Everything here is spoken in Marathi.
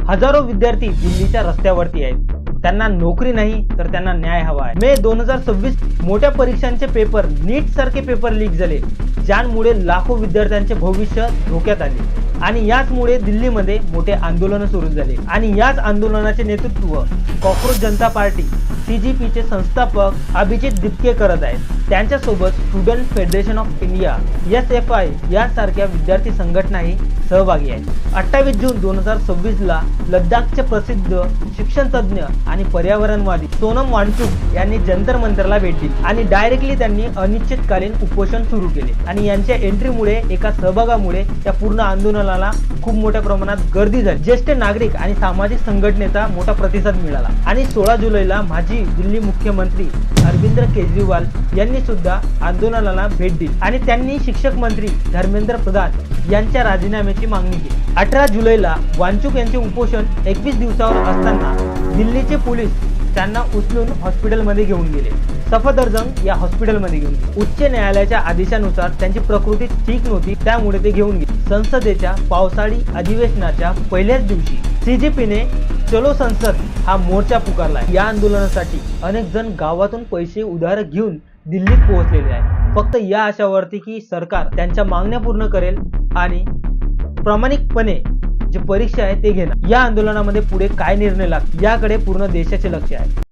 हजारो विद्यार्थी दिल्लीच्या रस्त्यावरती आहेत. त्यांना नोकरी नाही तर त्यांना न्याय हवा आहे. मे 2026 मोठ्या परीक्षांचे पेपर, नीट सारखे पेपर लीक झाले, ज्यामुळे लाखो विद्यार्थ्यांचे भविष्य धोक्यात आले. आणि याचमुळे दिल्लीमध्ये मोठे आंदोलन सुरू झाले. आणि याच आंदोलनाचे नेतृत्व कॉकरोच जनता पार्टी CJP चे संस्थापक अभिजित दिपके करत आहेत. त्यांच्यासोबत student federation of India SFI यासारख्या विद्यार्थी संघटनाही सहभागी आहेत. 28 जून 2026 ला लडाखचे प्रसिद्ध शिक्षण तज्ज्ञ आणि पर्यावरणवादी सोनम वांगचुक यांनी जंतर मंतरला भेट दिली आणि डायरेक्टली त्यांनी अनिश्चितकालीन उपोषण सुरू केले. आणि यांच्या एंट्रीमुळे, एका सहभागामुळे त्या पूर्ण आंदोलनाला खूप मोठ्या प्रमाणात गर्दी झाली. ज्येष्ठ नागरिक आणि सामाजिक संघटनेचा मोठा प्रतिसाद मिळाला. आणि 16 जुलैला माजी दिल्ली मुख्यमंत्री अरविंद केजरीवाल यांनी सुद्धा आंदोलनाला भेट दिली आणि त्यांनी शिक्षक मंत्री धर्मेंद्र प्रधान यांच्या राजीनाम्याची मागणी केली. 18 जुलैला वांगचुक यांचे उपोषण 21 दिवसावर असताना दिल्लीचे पोलीस त्यांना उचलून हॉस्पिटलमध्ये घेऊन गेले. सफदरजंग या हॉस्पिटलमध्ये घेऊन गेले. उच्च न्यायालयाच्या आदेशानुसार त्यांची प्रकृती ठीक नव्हती, त्यामुळे ते घेऊन गेले. संसदेच्या पावसाळी अधिवेशनाच्या पहिल्याच दिवशी CJPने चलो संसद हा मोर्चा पुकारला. या आंदोलनासाठी अनेक जण गावातून पैसे उधार घेऊन दिल्लीत पोहोचलेले आहेत, फक्त या आशावरती की सरकार त्यांच्या मागण्या पूर्ण करेल आणि प्रामाणिकपणे जे परीक्षा आहे ते घेणार. या आंदोलनामध्ये पुढे काय निर्णय लागतील याकडे पूर्ण देशाचे लक्ष आहे.